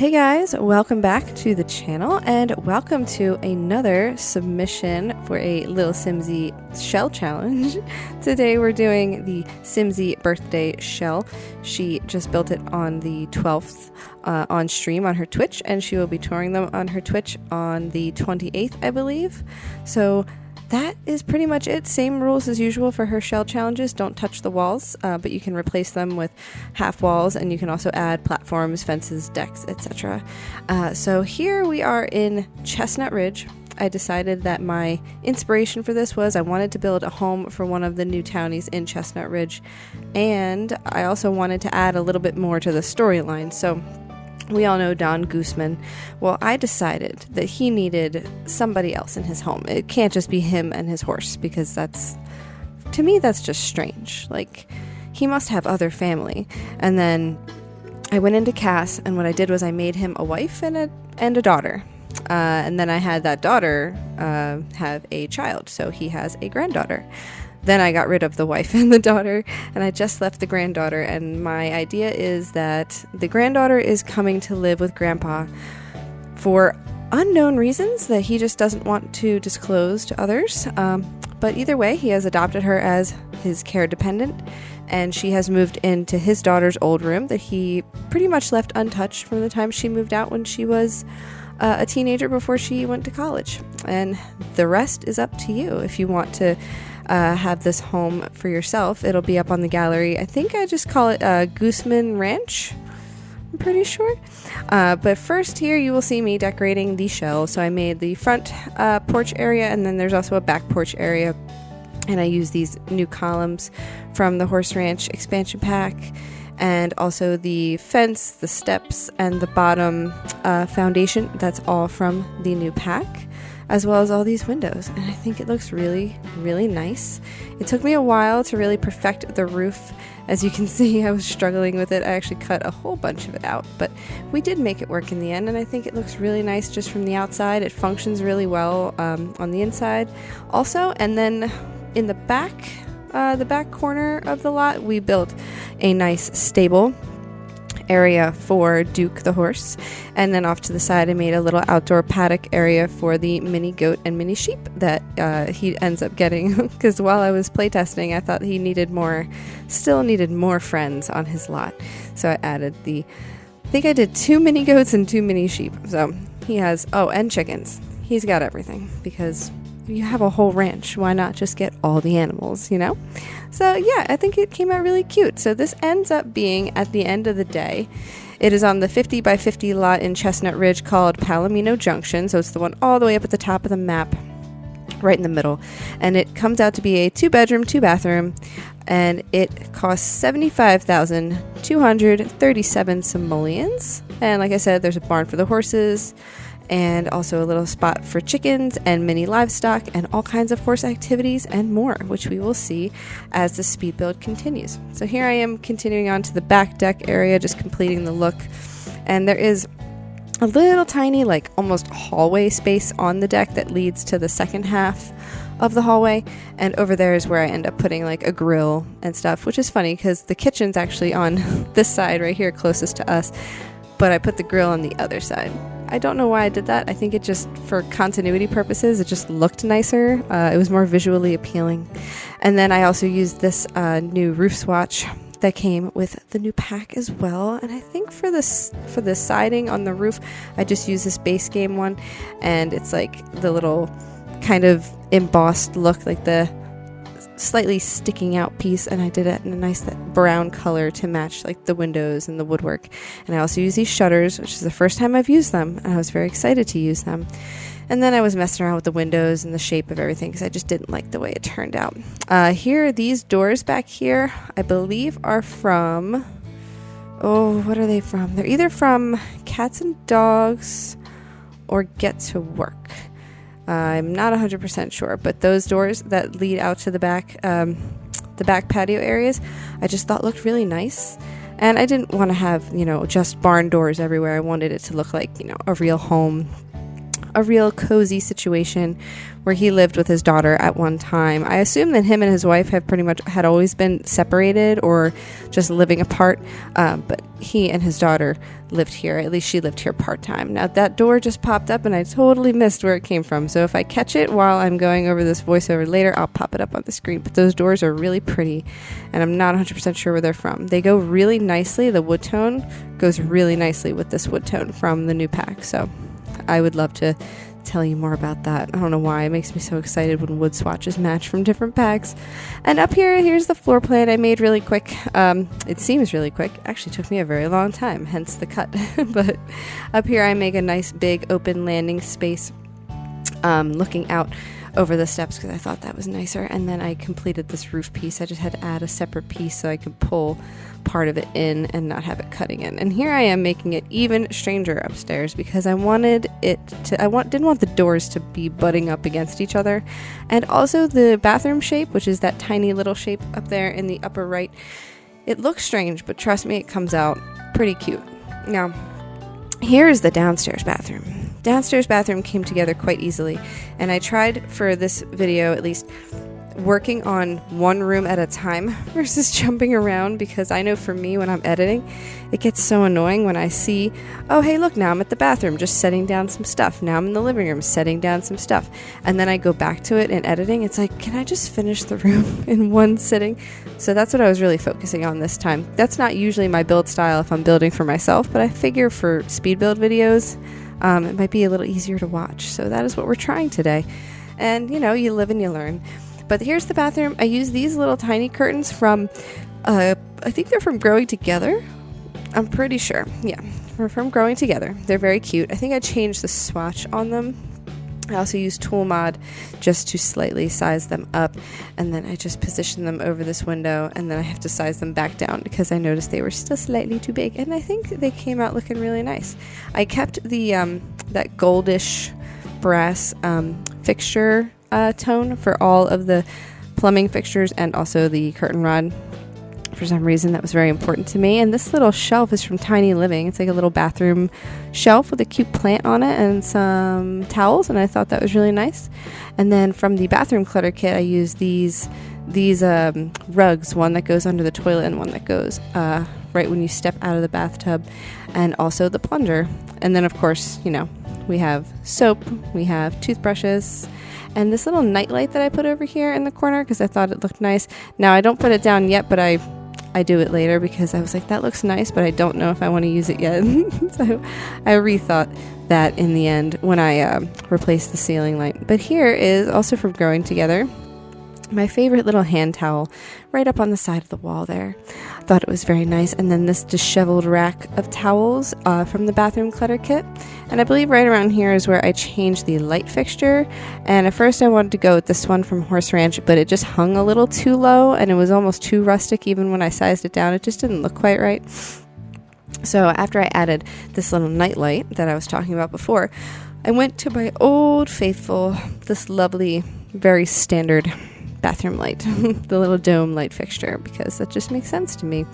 Hey guys, welcome back to the channel and welcome to another submission for a Lilsimsie shell challenge. Today we're doing the Simsie birthday shell. She just built it on the 12th on stream on her Twitch, and she will be touring them on her Twitch on the 28th, I believe. So that is pretty much it. Same rules as usual for her shell challenges. Don't touch the walls, but you can replace them with half walls, and you can also add platforms, fences, decks, etc. So here we are in Chestnut Ridge. I decided that my inspiration for this was I wanted to build a home for one of the new townies in Chestnut Ridge, and I also wanted to add a little bit more to the storyline. So we all know Don Gooseman. Well, I decided that he needed somebody else in his home. It can't just be him and his horse, because to me, that's just strange. Like, he must have other family. And then I went into Cass, and what I did was I made him a wife and a daughter. And then I had that daughter have a child, so he has a granddaughter. Then I got rid of the wife and the daughter, and I just left the granddaughter, and my idea is that the granddaughter is coming to live with Grandpa for unknown reasons that he just doesn't want to disclose to others. But either way, he has adopted her as his care dependent, and she has moved into his daughter's old room that he pretty much left untouched from the time she moved out when she was a teenager before she went to college. And the rest is up to you. If you want to have this home for yourself, it'll be up on the gallery. I think I just call it Gooseman Ranch, I'm pretty sure. But first, here you will see me decorating the shell. So I made the front porch area, and then there's also a back porch area, and I use these new columns from the Horse Ranch expansion pack, and also the fence, the steps, and the bottom foundation. That's all from the new pack, as well as all these windows, and I think it looks really, really nice. It took me a while to really perfect the roof. As you can see, I was struggling with it. I actually cut a whole bunch of it out, but we did make it work in the end, and I think it looks really nice just from the outside. It functions really well on the inside also. And then in the back corner of the lot, we built a nice stable area for Duke the horse, and then off to the side I made a little outdoor paddock area for the mini goat and mini sheep that he ends up getting, because while I was playtesting I thought he still needed more friends on his lot, so I added I think I did 2 mini goats and 2 mini sheep. So he has, and chickens. He's got everything, because you have a whole ranch, why not just get all the animals, you know? So yeah, I think it came out really cute. So this ends up being, at the end of the day, it is on the 50 by 50 lot in Chestnut Ridge called Palomino Junction. So it's the one all the way up at the top of the map, right in the middle. And it comes out to be a 2-bedroom, 2-bathroom, and it costs 75,237 simoleons. And like I said, there's a barn for the horses, and also a little spot for chickens and mini livestock and all kinds of horse activities and more, which we will see as the speed build continues. So here I am continuing on to the back deck area, just completing the look. And there is a little tiny, like almost hallway space on the deck that leads to the second half of the hallway. And over there is where I end up putting like a grill and stuff, which is funny because the kitchen's actually on this side right here closest to us, but I put the grill on the other side. I don't know why I did that. I think it just, for continuity purposes, it just looked nicer. It was more visually appealing. And then I also used this new roof swatch that came with the new pack as well. And I think for the siding on the roof, I just used this base game one. And it's like the little kind of embossed look, like the slightly sticking out piece, and I did it in a nice brown color to match like the windows and the woodwork. And I also use these shutters, which is the first time I've used them, and I was very excited to use them. And then I was messing around with the windows and the shape of everything because I just didn't like the way it turned out. Here, these doors back here, I believe are from, what are they from? They're either from Cats and Dogs or Get to Work. I'm not 100% sure, but those doors that lead out to the back patio areas, I just thought looked really nice. And I didn't want to have, just barn doors everywhere. I wanted it to look like, a real home. a real cozy situation where he lived with his daughter at one time. I assume that him and his wife have pretty much had always been separated or just living apart, but he and his daughter lived here. At least she lived here part-time. Now that door just popped up and I totally missed where it came from, so if I catch it while I'm going over this voiceover later, I'll pop it up on the screen. But those doors are really pretty, and I'm not 100% sure where they're from. They go really nicely. The wood tone goes really nicely with this wood tone from the new pack, so I would love to tell you more about that. I don't know why, it makes me so excited when wood swatches match from different packs. And up here's the floor plan I made really quick. It seems really quick. Actually took me a very long time, hence the cut. But up here I make a nice big open landing space, looking out over the steps because I thought that was nicer. And then I completed this roof piece. I just had to add a separate piece so I could pull part of it in and not have it cutting in. And here I am making it even stranger upstairs because I didn't want the doors to be butting up against each other. And also the bathroom shape, which is that tiny little shape up there in the upper right, it looks strange, but trust me, it comes out pretty cute. Now, here is the downstairs bathroom. Downstairs bathroom came together quite easily, and I tried for this video at least working on one room at a time versus jumping around, because I know for me when I'm editing it gets so annoying when I see, oh hey look, now I'm at the bathroom just setting down some stuff, now I'm in the living room setting down some stuff, and then I go back to it in editing, it's like, can I just finish the room in one sitting? So that's what I was really focusing on this time. That's not usually my build style if I'm building for myself, but I figure for speed build videos it might be a little easier to watch, so that is what we're trying today. And you live and you learn. But here's the bathroom. I use these little tiny curtains from, I think they're from Growing Together. I'm pretty sure. Yeah, they're from Growing Together. They're very cute. I think I changed the swatch on them. I also use Tool Mod just to slightly size them up, and then I just position them over this window, and then I have to size them back down because I noticed they were still slightly too big, and I think they came out looking really nice. I kept the that goldish brass fixture tone for all of the plumbing fixtures and also the curtain rod. For some reason that was very important to me. And this little shelf is from Tiny Living. It's like a little bathroom shelf with a cute plant on it and some towels, and I thought that was really nice. And then from the bathroom clutter kit I used these rugs, one that goes under the toilet and one that goes right when you step out of the bathtub, and also the plunger. And then of course we have soap, we have toothbrushes, and this little nightlight that I put over here in the corner because I thought it looked nice. Now I don't put it down yet, but I do it later because I was like, that looks nice, but I don't know if I want to use it yet. So I rethought that in the end when I replaced the ceiling light. But here is also from Growing Together, my favorite little hand towel right up on the side of the wall there. I thought it was very nice. And then this disheveled rack of towels from the bathroom clutter kit. And I believe right around here is where I changed the light fixture. And at first I wanted to go with this one from Horse Ranch, but it just hung a little too low and it was almost too rustic. Even when I sized it down, it just didn't look quite right. So after I added this little night light that I was talking about before, I went to my old faithful, this lovely, very standard bathroom light, the little dome light fixture, because that just makes sense to me.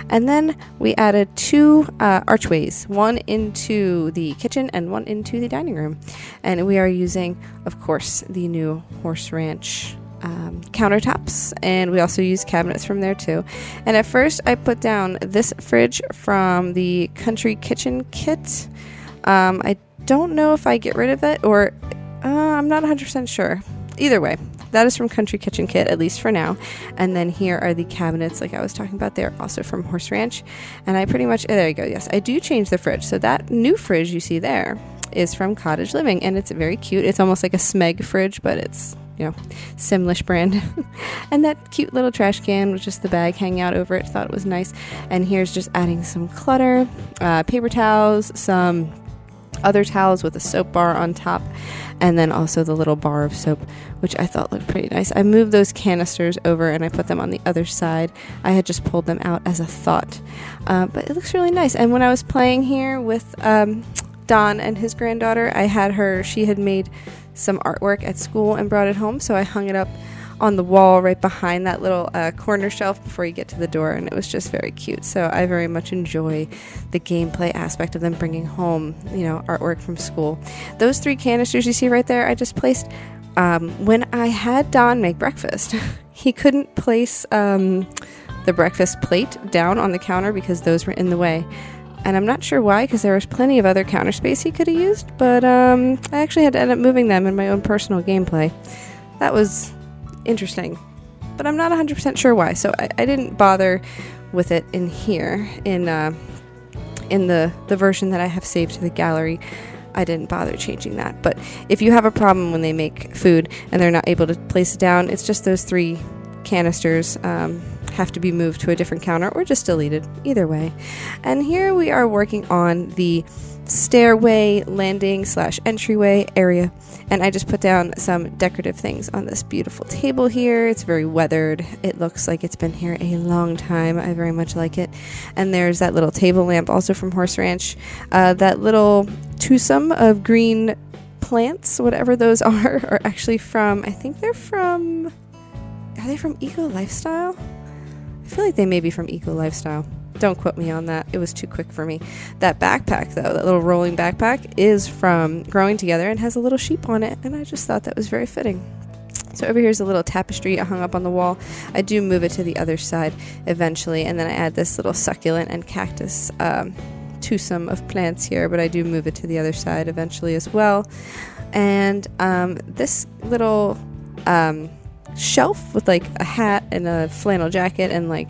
And then we added two archways, one into the kitchen and one into the dining room. And we are using, of course, the new Horse Ranch countertops, and we also use cabinets from there too. And at first I put down this fridge from the Country Kitchen kit. I don't know if I get rid of it or I'm not 100% sure. Either way, that is from Country Kitchen Kit, at least for now. And then here are the cabinets like I was talking about. They're also from Horse Ranch. And I pretty much, there you go, yes, I do change the fridge. So that new fridge you see there is from Cottage Living, and it's very cute. It's almost like a Smeg fridge, but it's, Simlish brand. And that cute little trash can with just the bag hanging out over it, thought it was nice. And here's just adding some clutter, paper towels, some other towels with a soap bar on top, and then also the little bar of soap, which I thought looked pretty nice. I moved those canisters over and I put them on the other side. I had just pulled them out as a thought, but it looks really nice. And when I was playing here with Don and his granddaughter, she had made some artwork at school and brought it home, so I hung it up on the wall right behind that little corner shelf before you get to the door, and it was just very cute. So I very much enjoy the gameplay aspect of them bringing home, artwork from school. Those 3 canisters you see right there, I just placed when I had Don make breakfast. He couldn't place the breakfast plate down on the counter because those were in the way. And I'm not sure why, because there was plenty of other counter space he could have used, but I actually had to end up moving them in my own personal gameplay. That was interesting, but I'm not 100% sure why, so I didn't bother with it in here, in the version that I have saved to the gallery. I didn't bother changing that. But if you have a problem when they make food and they're not able to place it down, it's just those 3 canisters have to be moved to a different counter or just deleted, either way. And here we are working on the stairway landing / entryway area, and I just put down some decorative things on this beautiful table here. It's very weathered. It looks like it's been here a long time. I very much like it. And there's that little table lamp also from Horse Ranch, that little twosome of green plants, whatever those are actually from, I think are they from Eco Lifestyle? I feel like they may be from Eco Lifestyle. Don't quote me on that. It was too quick for me. That backpack, though, that little rolling backpack, is from Growing Together and has a little sheep on it, and I just thought that was very fitting. So over here's a little tapestry I hung up on the wall. I do move it to the other side eventually, and then I add this little succulent and cactus twosome of plants here, but I do move it to the other side eventually as well. And this little shelf with like a hat and a flannel jacket and like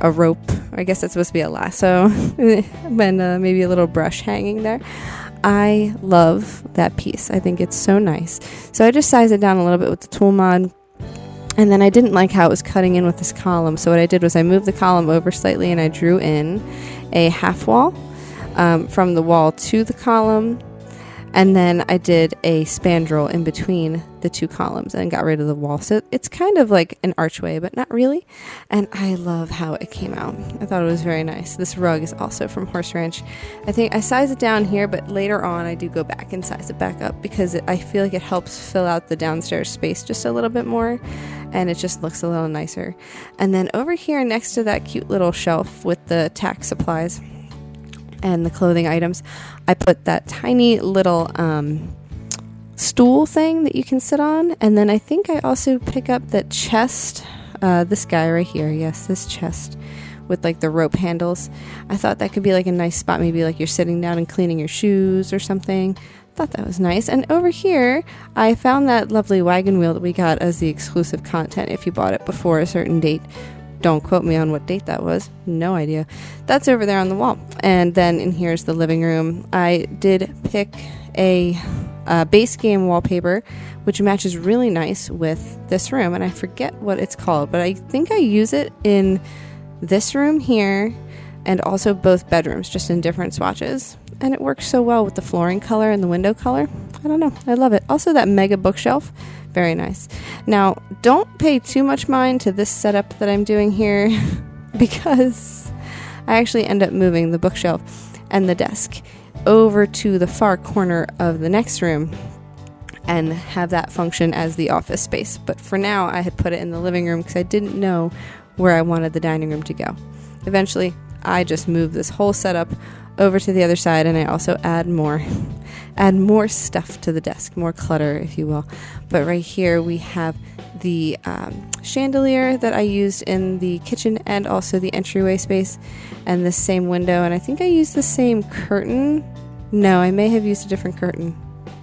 a rope, I guess that's supposed to be a lasso, and maybe a little brush hanging there. I love that piece. I think it's so nice. So I just sized it down a little bit with the tool mod, and then I didn't like how it was cutting in with this column, so what I did was I moved the column over slightly and I drew in a half wall from the wall to the column. And then I did a spandrel in between the 2 columns and got rid of the wall. So it's kind of like an archway, but not really. And I love how it came out. I thought it was very nice. This rug is also from Horse Ranch. I think I sized it down here, but later on I do go back and size it back up because I feel like it helps fill out the downstairs space just a little bit more. And it just looks a little nicer. And then over here next to that cute little shelf with the tax supplies and the clothing items, I put that tiny little stool thing that you can sit on. And then I think I also pick up that chest, this guy right here. Yes, this chest with like the rope handles. I thought that could be like a nice spot, maybe like you're sitting down and cleaning your shoes or something. Thought that was nice. And over here I found that lovely wagon wheel that we got as the exclusive content if you bought it before a certain date. Don't quote me on what date that was. No idea. That's over there on the wall. And then in here's the living room. I did pick a base game wallpaper, which matches really nice with this room. And I forget what it's called, but I think I use it in this room here and also both bedrooms, just in different swatches. And it works so well with the flooring color and the window color. I don't know. I love it. Also that mega bookshelf. Very nice. Now, don't pay too much mind to this setup that I'm doing here because I actually end up moving the bookshelf and the desk over to the far corner of the next room and have that function as the office space. But for now, I had put it in the living room because I didn't know where I wanted the dining room to go. Eventually, I just moved this whole setup over to the other side, and I also add more stuff to the desk, more clutter, if you will. But right here we have the chandelier that I used in the kitchen and also the entryway space, and the same window. And I think I used the same curtain. No, I may have used a different curtain.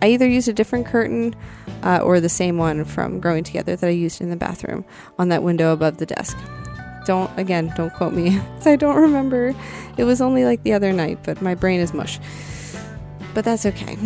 I either used a different curtain or the same one from Growing Together that I used in the bathroom on that window above the desk. Don't quote me, because I don't remember. It was only like the other night, but my brain is mush. But that's okay.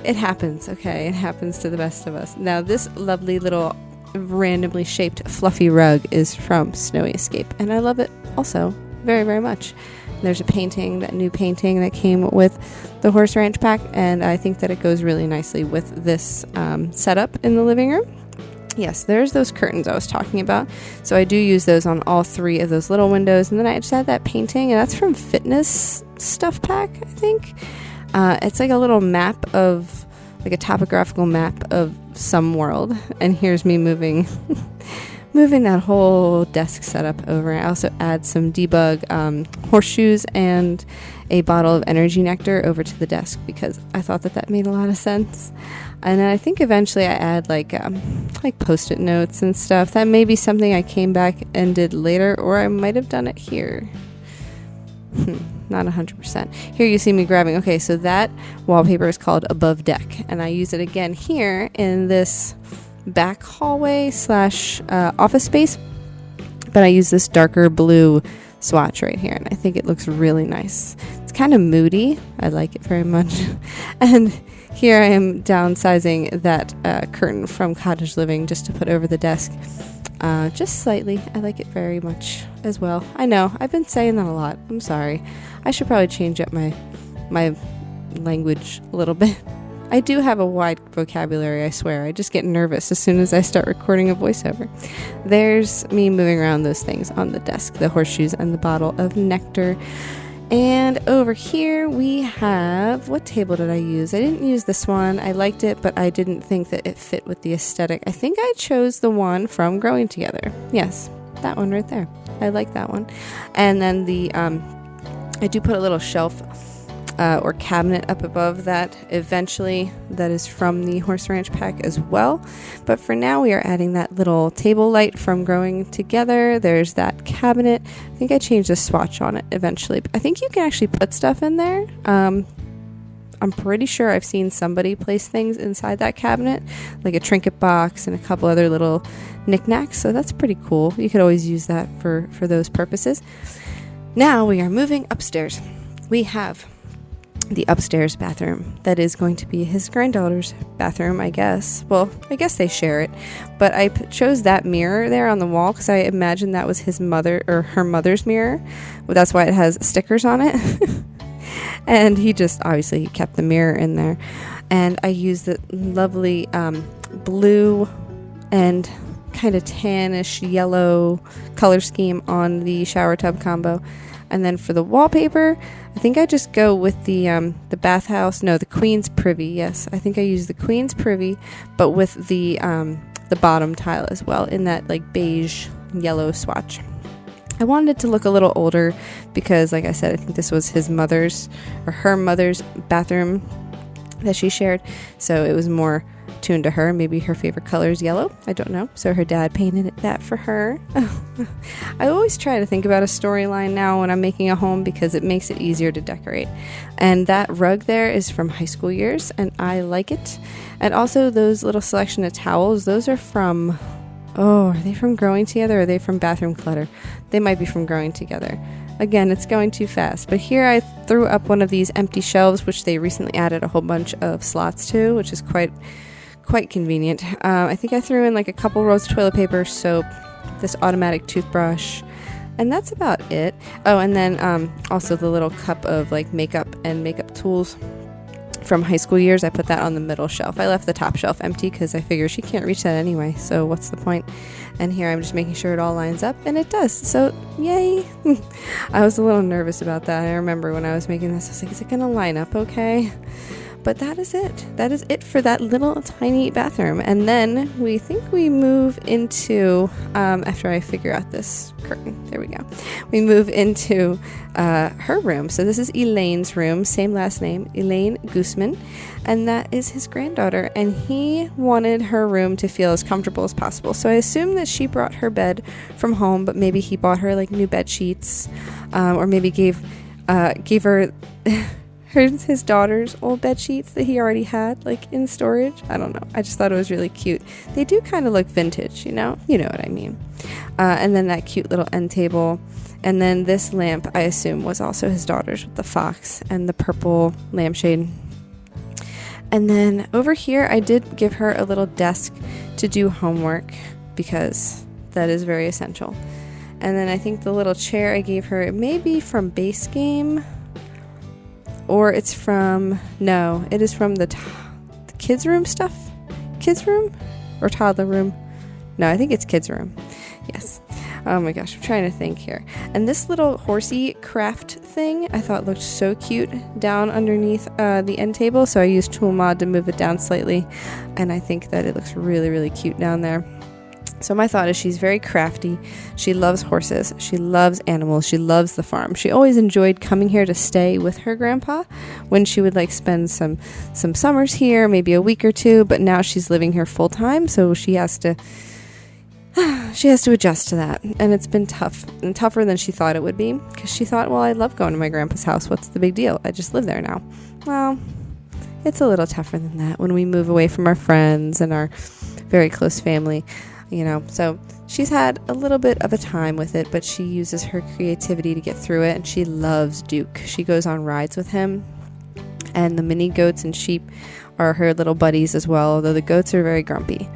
It happens, okay? It happens to the best of us. Now, this lovely little randomly shaped fluffy rug is from Snowy Escape, and I love it also very, very much. There's a painting, that new painting that came with the Horse Ranch pack, and I think that it goes really nicely with this setup in the living room. Yes, there's those curtains I was talking about. So I do use those on all 3 of those little windows. And then I just had that painting, and that's from Fitness Stuff Pack, I think. It's like a little map of, like a topographical map of some world. And here's me moving moving that whole desk setup over. I also add some debug horseshoes and a bottle of energy nectar over to the desk because I thought that made a lot of sense. And then I think eventually I add like post-it notes and stuff. That may be something I came back and did later, or I might have done it here. Not 100%. Here you see me grabbing. Okay, so that wallpaper is called Above Deck, and I use it again here in this back hallway / office space, but I use this darker blue swatch right here, and I think it looks really nice. It's kind of moody. I like it very much. And here I am downsizing that curtain from Cottage Living just to put over the desk, just slightly. I like it very much as well. I know, I've been saying that a lot. I'm sorry. I should probably change up my language a little bit. I do have a wide vocabulary, I swear. I just get nervous as soon as I start recording a voiceover. There's me moving around those things on the desk, the horseshoes and the bottle of nectar. And over here we have, what table did I use? I didn't use this one. I liked it, but I didn't think that it fit with the aesthetic. I think I chose the one from Growing Together. Yes, that one right there. I like that one. And then I do put a little shelf or cabinet up above that eventually. That is from the Horse Ranch pack as well. But for now, we are adding that little table light from Growing Together. There's that cabinet. I think I changed the swatch on it eventually. I think you can actually put stuff in there. I'm pretty sure I've seen somebody place things inside that cabinet, like a trinket box and a couple other little knickknacks. So that's pretty cool. You could always use that for those purposes. Now we are moving upstairs. We have the upstairs bathroom that is going to be his granddaughter's bathroom, I guess. Well, I guess they share it, but I chose that mirror there on the wall because I imagined that was his mother or her mother's mirror. Well, that's why it has stickers on it. And he just obviously kept the mirror in there. And I used the lovely blue and kind of tannish yellow color scheme on the shower tub combo. And then for the wallpaper, I think I just go with the bathhouse. No, the Queen's Privy. Yes, I think I use the Queen's Privy, but with the bottom tile as well in that like beige yellow swatch. I wanted it to look a little older because, like I said, I think this was his mother's or her mother's bathroom that she shared, so it was more tuned to her. Maybe her favorite color is yellow. I don't know. So her dad painted that for her. I always try to think about a storyline now when I'm making a home because it makes it easier to decorate. And that rug there is from high school years, and I like it. And also those little selection of towels, those are from, are they from Growing Together or are they from Bathroom Clutter? They might be from Growing Together. Again, it's going too fast. But here I threw up one of these empty shelves, which they recently added a whole bunch of slots to, which is quite convenient. I think I threw in like a couple rolls of toilet paper, soap, this automatic toothbrush, and that's about it. Oh, and then also the little cup of like makeup and makeup tools from high school years. I put that on the middle shelf. I left the top shelf empty because I figure she can't reach that anyway, so what's the point? And here I'm just making sure it all lines up, and it does, so yay. I was a little nervous about that. I remember when I was making this, I was like, is it gonna line up okay? But that is it. That is it for that little tiny bathroom. And then we think we move into, after I figure out this curtain, there we go. We move into her room. So this is Elaine's room, same last name, Elaine Gooseman. And that is his granddaughter. And he wanted her room to feel as comfortable as possible. So I assume that she brought her bed from home, but maybe he bought her like new bed sheets, or maybe gave her his daughter's old bed sheets that he already had like in storage. I don't know. I just thought it was really cute. They do kind of look vintage, you know what I mean. And then that cute little end table. And then this lamp, I assume, was also his daughter's with the fox and the purple lampshade. And then over here, I did give her a little desk to do homework because that is very essential. And then I think the little chair I gave her, it may be from Base Game. Or it's from, no, it is from the kids' room stuff? Kids' room? Or toddler room? No, I think it's kids' room. Yes. Oh my gosh, I'm trying to think here. And this little horsey craft thing I thought looked so cute down underneath the end table, so I used tool mod to move it down slightly, and I think that it looks really, really cute down there. So my thought is she's very crafty. She loves horses. She loves animals. She loves the farm. She always enjoyed coming here to stay with her grandpa when she would like spend some summers here, maybe a week or two, but now she's living here full time, so she has to adjust to that. And it's been tough and tougher than she thought it would be, because she thought, well, I love going to my grandpa's house. What's the big deal? I just live there now. Well, it's a little tougher than that when we move away from our friends and our very close family. So she's had a little bit of a time with it, but she uses her creativity to get through it, and she loves Duke. She goes on rides with him, and the mini goats and sheep are her little buddies as well, although the goats are very grumpy.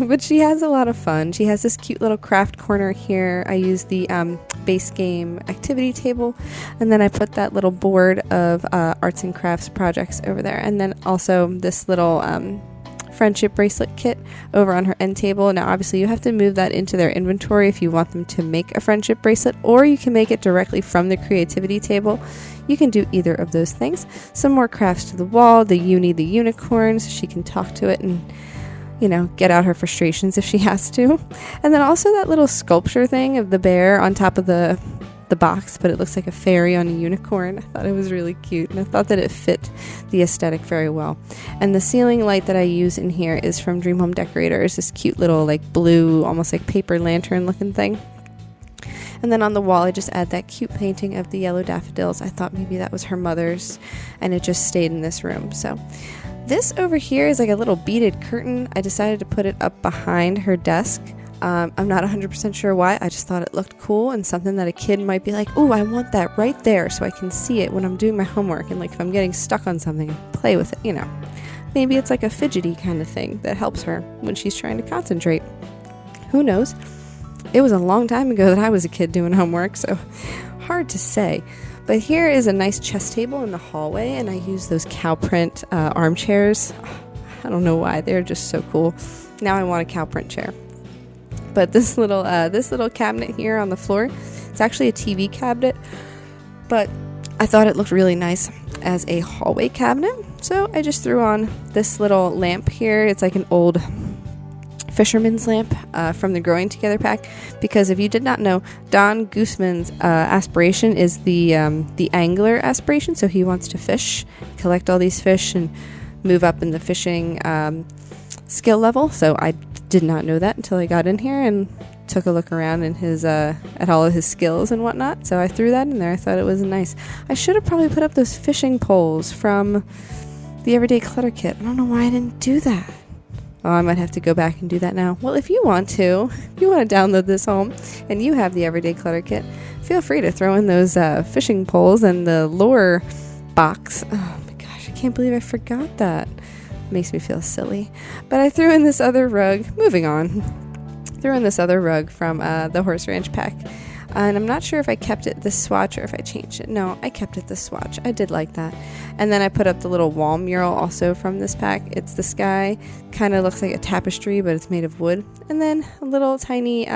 But she has a lot of fun. She has this cute little craft corner here. I use the base game activity table, and then I put that little board of arts and crafts projects over there, and then also this little friendship bracelet kit over on her end table. Now obviously you have to move that into their inventory if you want them to make a friendship bracelet, or you can make it directly from the creativity table. You can do either of those things. Some more crafts to the wall, the unicorn, so she can talk to it and get out her frustrations if she has to. And then also that little sculpture thing of the bear on top of the box, but it looks like a fairy on a unicorn. I thought it was really cute, and I thought that it fit the aesthetic very well. And the ceiling light that I use in here is from Dream Home Decorators, this cute little like blue, almost like paper lantern looking thing. And then on the wall I just add that cute painting of the yellow daffodils. I thought maybe that was her mother's, and it just stayed in this room. So this over here is like a little beaded curtain. I decided to put it up behind her desk. I'm not 100% sure why. I just thought it looked cool and something that a kid might be like, oh, I want that right there so I can see it when I'm doing my homework, and like if I'm getting stuck on something, play with it, Maybe it's like a fidgety kind of thing that helps her when she's trying to concentrate. Who knows? It was a long time ago that I was a kid doing homework, so hard to say. But here is a nice chess table in the hallway, and I use those cow print armchairs. I don't know why. They're just so cool. Now I want a cow print chair. But this little cabinet here on the floor, it's actually a TV cabinet, but I thought it looked really nice as a hallway cabinet, so I just threw on this little lamp here. It's like an old fisherman's lamp from the Growing Together pack, because if you did not know, Don Gooseman's aspiration is the angler aspiration, so he wants to fish, collect all these fish, and move up in the fishing skill level. So I did not know that until I got in here and took a look around in his at all of his skills and whatnot. So I threw that in there. I thought it was nice. I should have probably put up those fishing poles from the Everyday Clutter Kit. I don't know why I didn't do that. Oh, I might have to go back and do that now. Well, if you want to download this home and you have the Everyday Clutter Kit, feel free to throw in those fishing poles and the lure box. Oh my gosh, I can't believe I forgot that. Makes me feel silly. But I threw in this other rug. Moving on. Threw in this other rug from the Horse Ranch pack. And I'm not sure if I kept it this swatch or if I changed it. No, I kept it this swatch. I did like that. And then I put up the little wall mural also from this pack. It's the sky. Kind of looks like a tapestry, but it's made of wood. And then a little tiny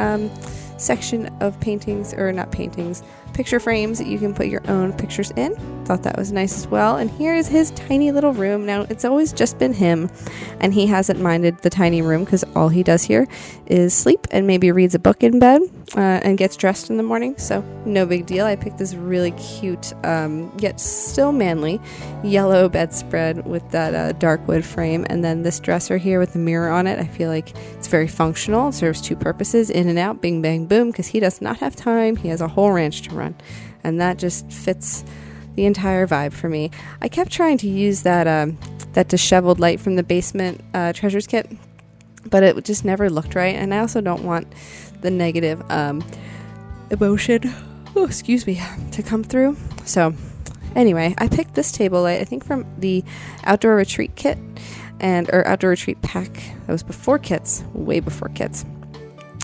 section of paintings, or not paintings, picture frames that you can put your own pictures in. Thought that was nice as well. And here is his tiny little room. Now, it's always just been him, and he hasn't minded the tiny room because all he does here is sleep and maybe reads a book in bed and gets dressed in the morning. So no big deal. I picked this really cute, yet still manly, yellow bedspread with that dark wood frame, and then this dresser here with the mirror on it. I feel like it's very functional. It serves two purposes: in and out, bing, bang, boom, because he does not have time. He has a whole ranch to run, and that just fits the entire vibe for me. I kept trying to use that disheveled light from the basement treasures kit, but it just never looked right, and I also don't want the negative emotion, to come through. So anyway, I picked this table light, I think from the Outdoor Retreat kit, or Outdoor Retreat pack. That was before kits, way before kits.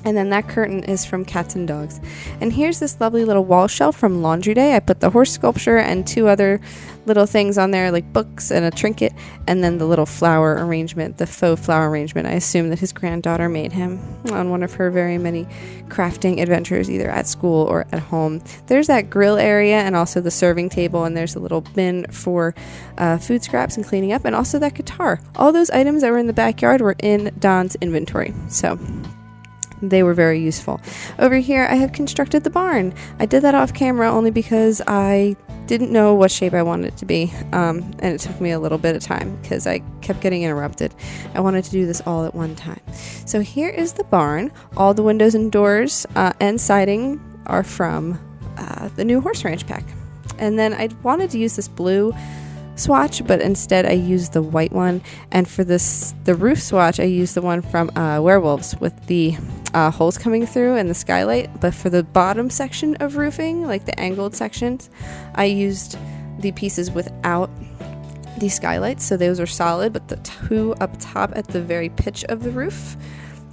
And then that curtain is from Cats and Dogs. And here's this lovely little wall shelf from Laundry Day. I put the horse sculpture and 2 other little things on there, like books and a trinket, and then the little flower arrangement, the faux flower arrangement. I assume that his granddaughter made him on one of her very many crafting adventures, either at school or at home. There's that grill area and also the serving table, and there's a little bin for food scraps and cleaning up, and also that guitar. All those items that were in the backyard were in Don's inventory. So they were very useful. Over here, I have constructed the barn. I did that off camera only because I didn't know what shape I wanted it to be, and it took me a little bit of time because I kept getting interrupted. I wanted to do this all at one time. So here is the barn. All the windows and doors and siding are from the new horse ranch pack. And then I wanted to use this blue swatch, but instead I used the white one. And for the roof swatch, I used the one from Werewolves with the holes coming through and the skylight. But for the bottom section of roofing, like the angled sections, I used the pieces without the skylights, so those are solid, but the 2 up top at the very pitch of the roof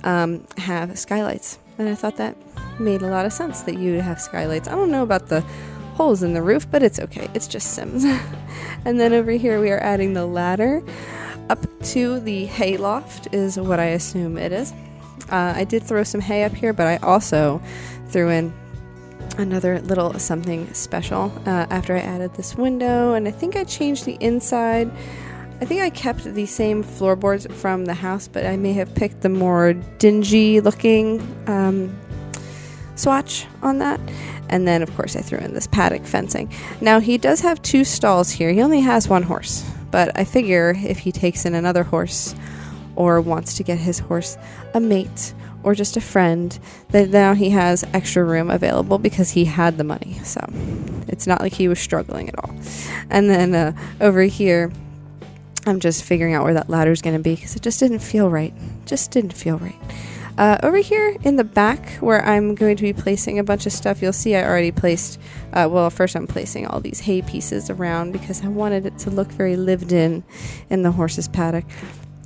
have skylights. And I thought that made a lot of sense that you would have skylights. I don't know about the holes in the roof, but it's okay. It's just Sims. And then over here we are adding the ladder up to the hay loft is what I assume it is. I did throw some hay up here, but I also threw in another little something special after I added this window, and I think I changed the inside. I think I kept the same floorboards from the house, but I may have picked the more dingy looking swatch on that. And then, of course, I threw in this paddock fencing. Now, he does have 2 stalls here. He only has 1 horse, but I figure if he takes in another horse or wants to get his horse a mate or just a friend, that now he has extra room available because he had the money. So it's not like he was struggling at all. And then over here, I'm just figuring out where that ladder is going to be because it just didn't feel right. Over here in the back where I'm going to be placing a bunch of stuff, you'll see I already placed, first I'm placing all these hay pieces around because I wanted it to look very lived in the horse's paddock.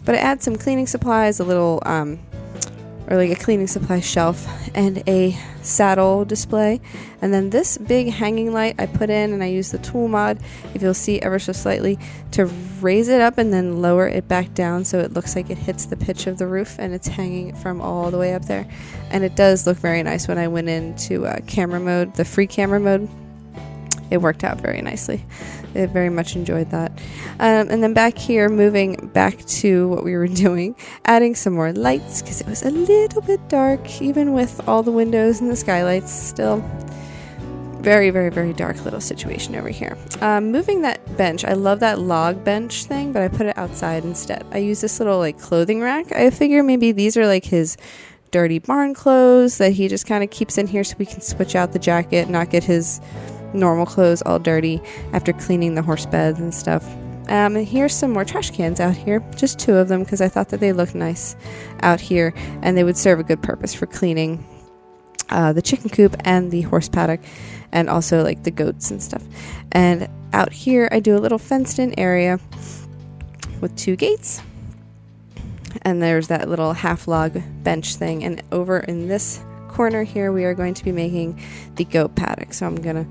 But I add some cleaning supplies, a little, or like a cleaning supply shelf and a saddle display. And then this big hanging light I put in, and I use the tool mod, if you'll see ever so slightly, to raise it up and then lower it back down so it looks like it hits the pitch of the roof and it's hanging from all the way up there. And it does look very nice when I went into camera mode, the free camera mode. It worked out very nicely. I very much enjoyed that. And then back here, moving back to what we were doing, adding some more lights because it was a little bit dark, even with all the windows and the skylights. Still very, very, very dark little situation over here. Moving that bench. I love that log bench thing, but I put it outside instead. I use this little like clothing rack. I figure maybe these are like his dirty barn clothes that he just kind of keeps in here so we can switch out the jacket, not get his normal clothes all dirty after cleaning the horse beds and stuff. And here's some more trash cans out here, just 2 of them because I thought that they looked nice out here and they would serve a good purpose for cleaning the chicken coop and the horse paddock and also like the goats and stuff. And out here I do a little fenced in area with 2 gates, and there's that little half log bench thing, and over in this corner here we are going to be making the goat paddock. So I'm gonna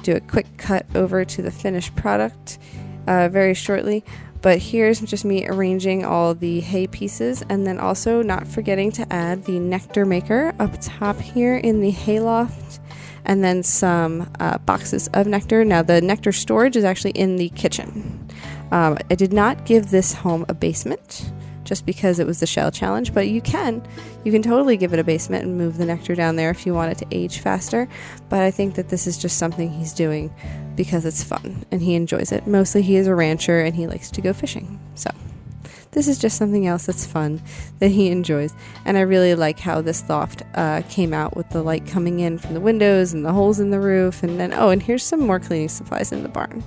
do a quick cut over to the finished product very shortly, but here's just me arranging all the hay pieces, and then also not forgetting to add the nectar maker up top here in the hay loft, and then some boxes of nectar. Now the nectar storage is actually in the kitchen. I did not give this home a basement just because it was the shell challenge, but you can totally give it a basement and move the nectar down there if you want it to age faster. But I think that this is just something he's doing because it's fun and he enjoys it. Mostly he is a rancher and he likes to go fishing, so this is just something else that's fun that he enjoys. And I really like how this loft came out with the light coming in from the windows and the holes in the roof, and then and here's some more cleaning supplies in the barn.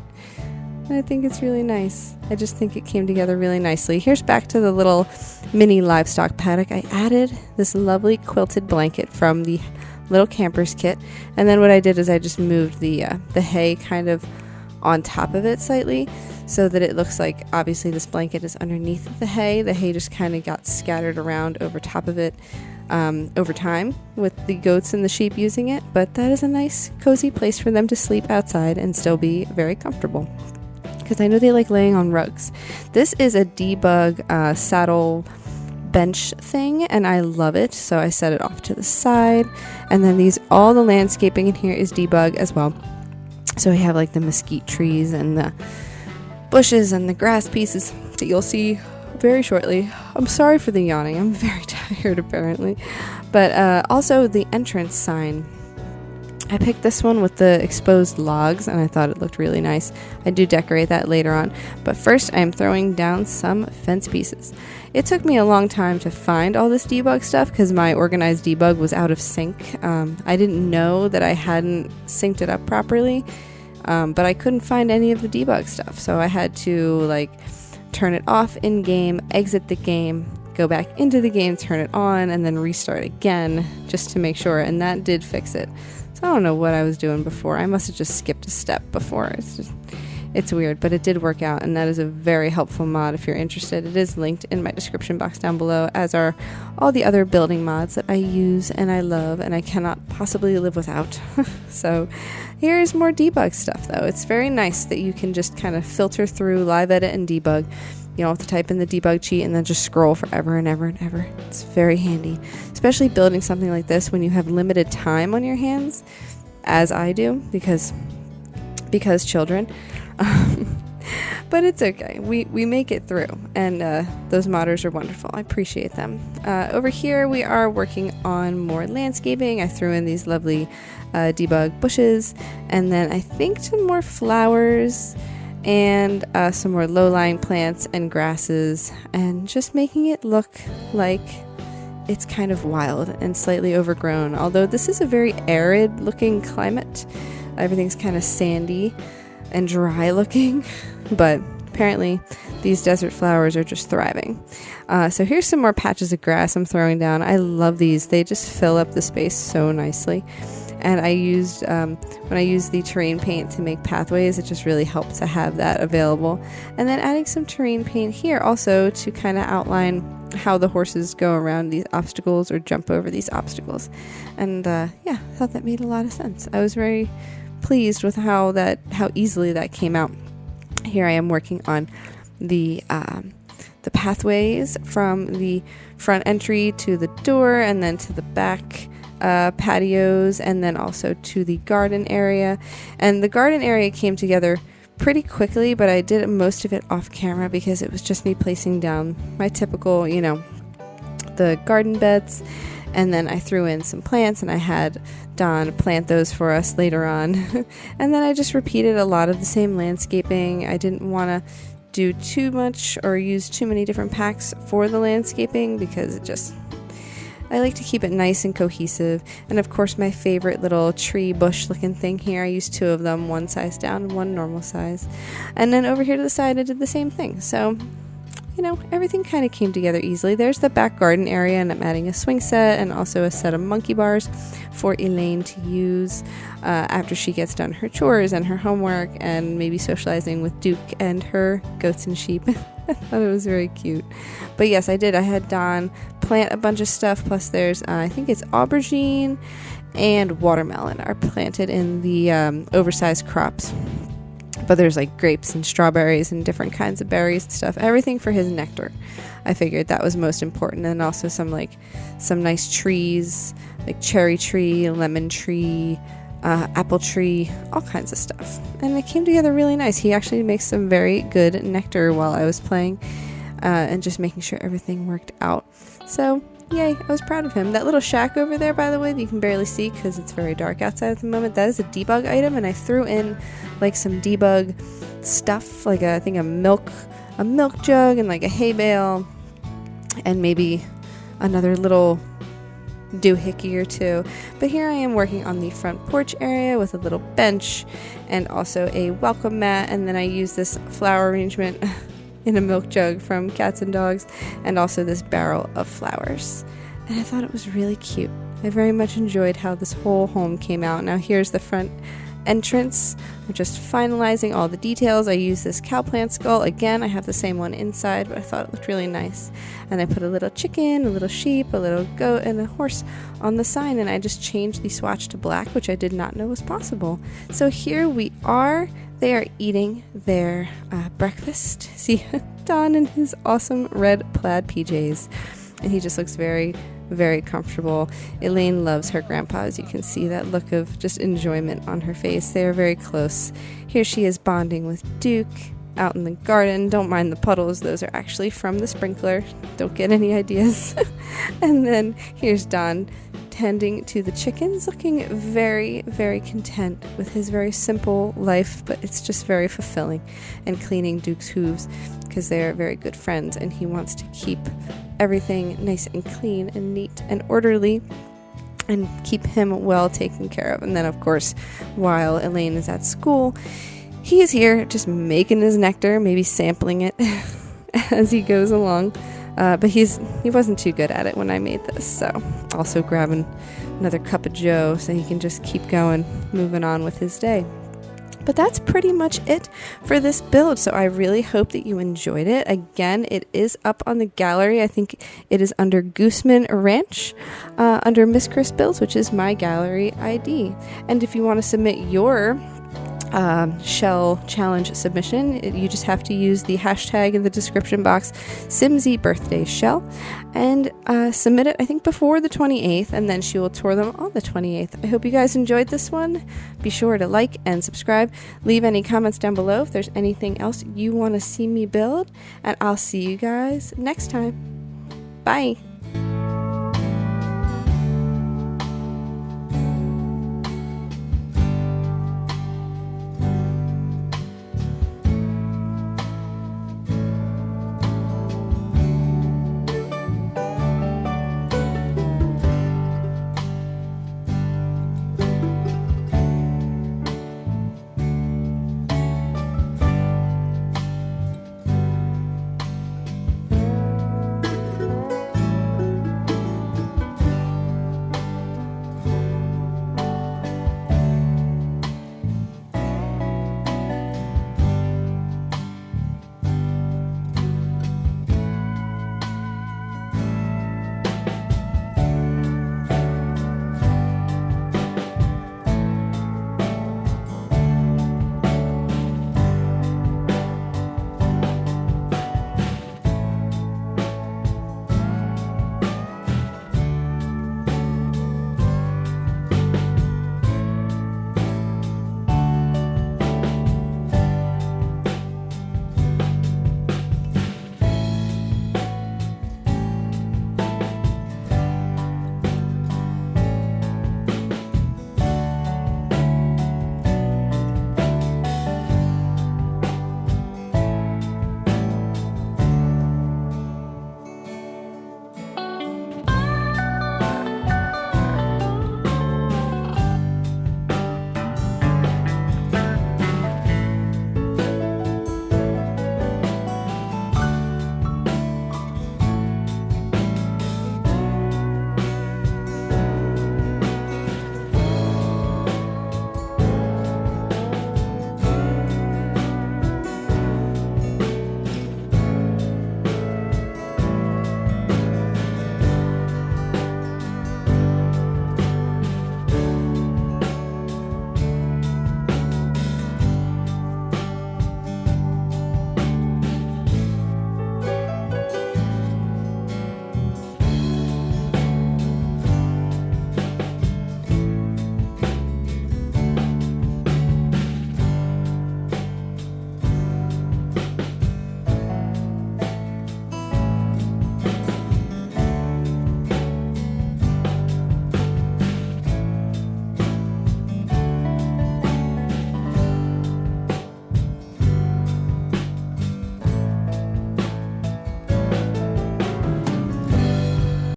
I think it's really nice. I just think it came together really nicely. Here's back to the little mini livestock paddock. I added this lovely quilted blanket from the little camper's kit. And then what I did is I just moved the hay kind of on top of it slightly so that it looks like obviously this blanket is underneath the hay. The hay just kind of got scattered around over top of it over time with the goats and the sheep using it, but that is a nice cozy place for them to sleep outside and still be very comfortable, because I know they like laying on rugs. This is a debug saddle bench thing, and I love it, so I set it off to the side. And then all the landscaping in here is debug as well. So we have like the mesquite trees and the bushes and the grass pieces that you'll see very shortly. I'm sorry for the yawning, I'm very tired apparently. But also the entrance sign, I picked this one with the exposed logs, and I thought it looked really nice. I do decorate that later on, but first I'm throwing down some fence pieces. It took me a long time to find all this debug stuff because my organized debug was out of sync. I didn't know that I hadn't synced it up properly, but I couldn't find any of the debug stuff, so I had to like turn it off in game, exit the game, go back into the game, turn it on, and then restart again just to make sure, and that did fix it. I don't know what I was doing before. I must have just skipped a step before. It's weird, but it did work out, and that is a very helpful mod if you're interested. It is linked in my description box down below, as are all the other building mods that I use and I love and I cannot possibly live without. So here's more debug stuff, though. It's very nice that you can just kind of filter through live edit and debug. You don't have to type in the debug cheat and then just scroll forever and ever and ever. It's very handy, especially building something like this when you have limited time on your hands, as I do, because children. But it's okay. We make it through, and those modders are wonderful. I appreciate them. Over here, we are working on more landscaping. I threw in these lovely debug bushes, and then I think some more flowers and some more low-lying plants and grasses, and just making it look like it's kind of wild and slightly overgrown. Although this is a very arid looking climate. Everything's kind of sandy and dry looking, but apparently these desert flowers are just thriving. So here's some more patches of grass I'm throwing down. I love these. They just fill up the space so nicely. And I used, when I used the terrain paint to make pathways, it just really helped to have that available. And then adding some terrain paint here also to kind of outline how the horses go around these obstacles or jump over these obstacles. And yeah, I thought that made a lot of sense. I was very pleased with how easily that came out. Here I am working on the pathways from the front entry to the door, and then to the back patios, and then also to the garden area. And the garden area came together pretty quickly, but I did most of it off camera because it was just me placing down my typical, the garden beds, and then I threw in some plants, and I had Don plant those for us later on. And then I just repeated a lot of the same landscaping. I didn't want to do too much or use too many different packs for the landscaping because I like to keep it nice and cohesive. And of course, my favorite little tree bush looking thing here, I used two of them, one size down and one normal size. And then over here to the side, I did the same thing. So, everything kind of came together easily. There's the back garden area, and I'm adding a swing set and also a set of monkey bars for Elaine to use after she gets done her chores and her homework, and maybe socializing with Duke and her goats and sheep. I thought it was very cute. But yes, I did. I had Don plant a bunch of stuff, plus there's, I think it's aubergine and watermelon are planted in the oversized crops. But there's like grapes and strawberries and different kinds of berries and stuff. Everything for his nectar. I figured that was most important. And also some nice trees, like cherry tree, lemon tree, apple tree, all kinds of stuff. And it came together really nice. He actually makes some very good nectar while I was playing, and just making sure everything worked out. So yay, I was proud of him. That little shack over there, by the way, that you can barely see because it's very dark outside at the moment, that is a debug item, and I threw in like some debug stuff, like I think a milk jug and like a hay bale and maybe another little doohickey or two. But here I am working on the front porch area with a little bench and also a welcome mat, and then I use this flower arrangement in a milk jug from Cats and Dogs, and also this barrel of flowers. And I thought it was really cute. I very much enjoyed how this whole home came out. Now here's the front entrance. We're just finalizing all the details. I use this cow plant skull. Again, I have the same one inside, but I thought it looked really nice. And I put a little chicken, a little sheep, a little goat, and a horse on the sign, and I just changed the swatch to black, which I did not know was possible. So here we are. They are eating their breakfast. See, Don in his awesome red plaid PJs. And he just looks very, very comfortable. Elaine loves her grandpa, as you can see that look of just enjoyment on her face. They are very close. Here she is bonding with Duke out in the garden. Don't mind the puddles. Those are actually from the sprinkler. Don't get any ideas. And then here's Don tending to the chickens, looking very, very content with his very simple life, but it's just very fulfilling. And cleaning Duke's hooves because they are very good friends, and he wants to keep everything nice and clean and neat and orderly and keep him well taken care of. And then, of course, while Elaine is at school, he is here just making his nectar, maybe sampling it as he goes along. But he wasn't too good at it when I made this, so also grabbing another cup of joe so he can just keep going, moving on with his day. But that's pretty much it for this build, so I really hope that you enjoyed it. Again, it is up on the gallery. I think it is under Gooseman Ranch, under MissChrisBuilds, which is my gallery ID. And if you want to submit your shell challenge submission, you just have to use the hashtag in the description box, Simsie birthday shell, and submit it, I think, before the 28th, and then she will tour them on the 28th. I hope you guys enjoyed this one. Be sure to like and subscribe. Leave any comments down below if there's anything else you want to see me build, and I'll see you guys next time. Bye!